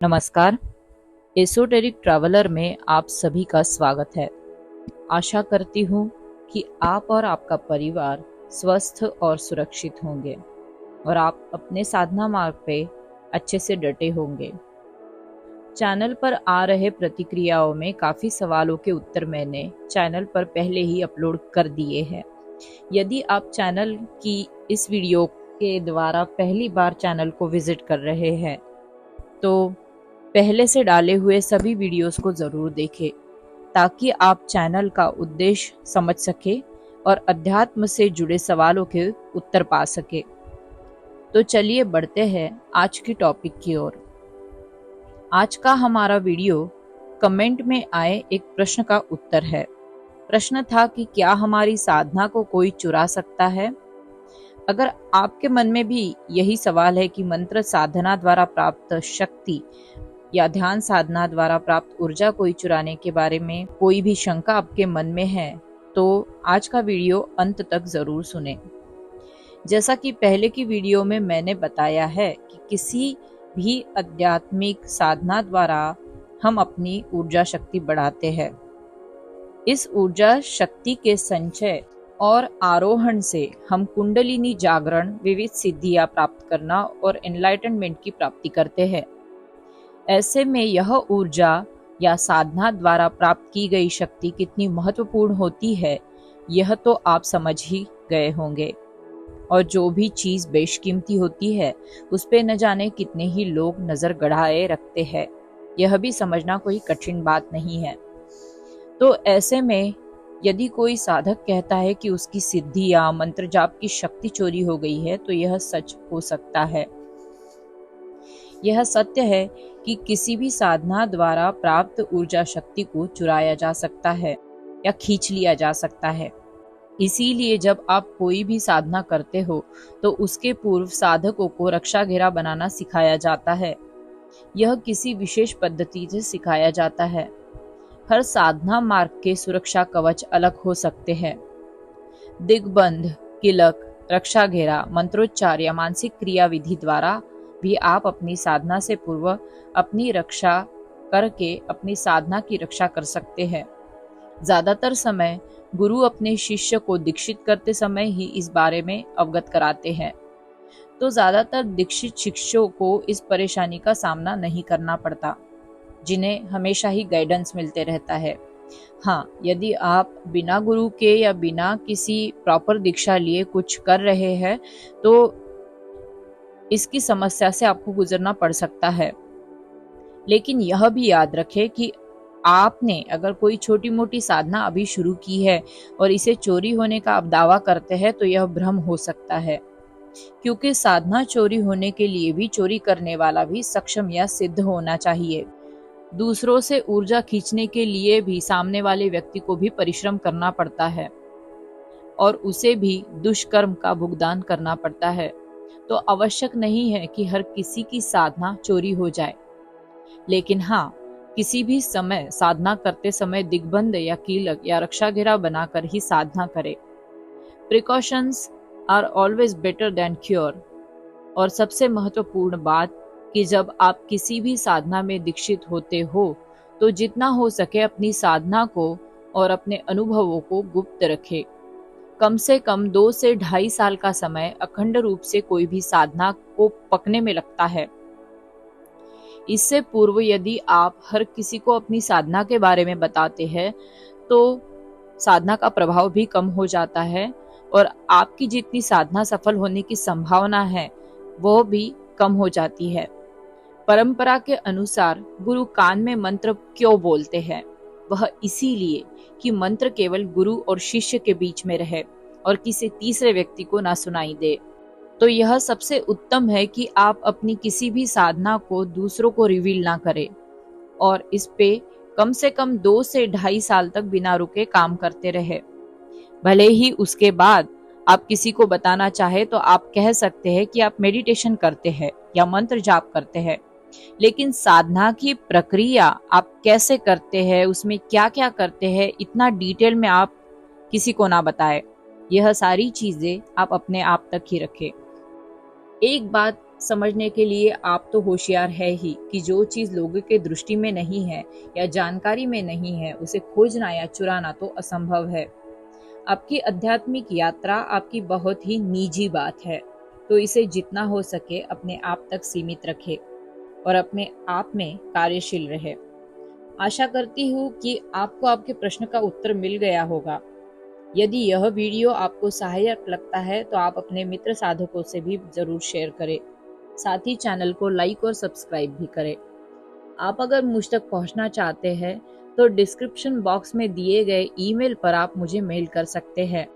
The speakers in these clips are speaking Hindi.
नमस्कार। एसोटेरिक ट्रैवलर में आप सभी का स्वागत है। आशा करती हूँ कि आप और आपका परिवार स्वस्थ और सुरक्षित होंगे और आप अपने साधना मार्ग पे अच्छे से डटे होंगे। चैनल पर आ रहे प्रतिक्रियाओं में काफ़ी सवालों के उत्तर मैंने चैनल पर पहले ही अपलोड कर दिए हैं। यदि आप चैनल की इस वीडियो के द्वारा पहली बार चैनल को विजिट कर रहे हैं तो पहले से डाले हुए सभी वीडियोस को ज़रूर देखें ताकि आप चैनल का उद्देश्य समझ सके और अध्यात्म से जुड़े सवालों के उत्तर पा सके। तो चलिए बढ़ते हैं आज की टॉपिक की ओर। आज का हमारा वीडियो कमेंट में आए एक प्रश्न का उत्तर है। प्रश्न था कि क्या हमारी साधना को कोई चुरा सकता है? अगर आपके मन में भी यही सवाल है कि मंत्र साधना द्वारा प्राप्त शक्ति या ध्यान साधना द्वारा प्राप्त ऊर्जा कोई चुराने के बारे में कोई भी शंका आपके मन में है तो आज का वीडियो अंत तक जरूर सुने। जैसा कि पहले की वीडियो में मैंने बताया है कि किसी भी आध्यात्मिक साधना द्वारा हम अपनी ऊर्जा शक्ति बढ़ाते हैं। इस ऊर्जा शक्ति के संचय और आरोहण से हम कुंडलिनी जागरण, विविध सिद्धियां प्राप्त करना और एनलाइटनमेंट की प्राप्ति करते हैं। ऐसे में यह ऊर्जा या साधना द्वारा प्राप्त की गई शक्ति कितनी महत्वपूर्ण होती है यह तो आप समझ ही गए होंगे। और जो भी चीज बेशकीमती होती है उस पे न जाने कितने ही लोग नजर गड़ाए रखते हैं, यह भी समझना कोई कठिन बात नहीं है। तो ऐसे में यदि कोई साधक कहता है कि उसकी सिद्धि या मंत्र जाप की शक्ति चोरी हो गई है तो यह सच हो सकता है। यह सत्य है कि किसी भी साधना द्वारा प्राप्त ऊर्जा शक्ति को चुराया जा सकता है या खींच लिया जा सकता है। इसीलिए जब आप कोई भी साधना करते हो तो उसके पूर्व साधकों को रक्षा घेरा बनाना सिखाया जाता है। यह किसी विशेष पद्धति से सिखाया जाता है। हर साधना मार्ग के सुरक्षा कवच अलग हो सकते हैं। दिग्बंध, किलक, रक्षा घेरा, मंत्रोच्चार या मानसिक क्रिया विधि द्वारा भी आप अपनी साधना से पूर्व अपनी रक्षा करके अपनी साधना की रक्षा कर सकते हैं। ज्यादातर समय गुरु अपने शिष्य को दीक्षित करते समय ही इस बारे में अवगत कराते हैं। तो ज्यादातर दीक्षित शिष्यों को इस परेशानी का सामना नहीं करना पड़ता, जिन्हें हमेशा ही गाइडेंस मिलते रहता है। हाँ, यदि आप बिना गुरु के या बिना किसी प्रॉपर दीक्षा लिए कुछ कर रहे हैं तो इसकी समस्या से आपको गुजरना पड़ सकता है। लेकिन यह भी याद रखें कि आपने अगर कोई छोटी मोटी साधना अभी शुरू की है और इसे चोरी होने का आप दावा करते हैं तो यह भ्रम हो सकता है, क्योंकि साधना चोरी होने के लिए भी चोरी करने वाला भी सक्षम या सिद्ध होना चाहिए। दूसरों से ऊर्जा खींचने के लिए भी सामने वाले व्यक्ति को भी परिश्रम करना पड़ता है और उसे भी दुष्कर्म का भुगतान करना पड़ता है। तो आवश्यक नहीं है कि हर किसी की साधना चोरी हो जाए, लेकिन हाँ, किसी भी समय साधना करते समय दिग्बंध या कीलक या रक्षा घेरा बनाकर ही साधना करें। Precautions are always better than cure. और सबसे महत्वपूर्ण बात कि जब आप किसी भी साधना में दीक्षित होते हो तो जितना हो सके अपनी साधना को और अपने अनुभवों को गुप्त रखें। कम से कम 2 से 2.5 साल का समय अखंड रूप से कोई भी साधना को पकने में लगता है। इससे पूर्व यदि आप हर किसी को अपनी साधना के बारे में बताते हैं तो साधना का प्रभाव भी कम हो जाता है और आपकी जितनी साधना सफल होने की संभावना है वो भी कम हो जाती है। परंपरा के अनुसार गुरु कान में मंत्र क्यों बोलते हैं? वह इसीलिए कि मंत्र केवल गुरु और शिष्य के बीच में रहे और किसी तीसरे व्यक्ति को ना सुनाई दे। तो यह सबसे उत्तम है कि आप अपनी किसी भी साधना को दूसरों को रिवील ना करें और इस पे कम से कम 2 से 2.5 साल तक बिना रुके काम करते रहे। भले ही उसके बाद आप किसी को बताना चाहे तो आप कह सकते हैं कि आप मेडिटेशन करते हैं या मंत्र जाप करते हैं, लेकिन साधना की प्रक्रिया आप कैसे करते हैं, उसमें क्या क्या करते हैं, इतना डिटेल में आप किसी को ना बताएं। यह सारी चीजें आप अपने आप तक ही रखें। एक बात समझने के लिए आप तो होशियार है ही कि जो चीज लोगों के दृष्टि में नहीं है या जानकारी में नहीं है उसे खोजना या चुराना तो असंभव है। आपकी आध्यात्मिक यात्रा आपकी बहुत ही निजी बात है, तो इसे जितना हो सके अपने आप तक सीमित रखें और अपने आप में कार्यशील रहे। आशा करती हूँ कि आपको आपके प्रश्न का उत्तर मिल गया होगा। यदि यह वीडियो आपको सहायक लगता है तो आप अपने मित्र साधकों से भी जरूर शेयर करें। साथ ही चैनल को लाइक और सब्सक्राइब भी करें। आप अगर मुझ तक पहुंचना चाहते हैं तो डिस्क्रिप्शन बॉक्स में दिए गए ईमेल पर आप मुझे मेल कर सकते हैं।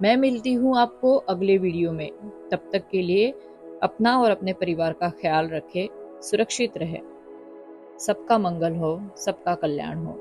मैं मिलती हूं आपको अगले वीडियो में। तब तक के लिए अपना और अपने परिवार का ख्याल रखें, सुरक्षित रहें। सबका मंगल हो, सबका कल्याण हो।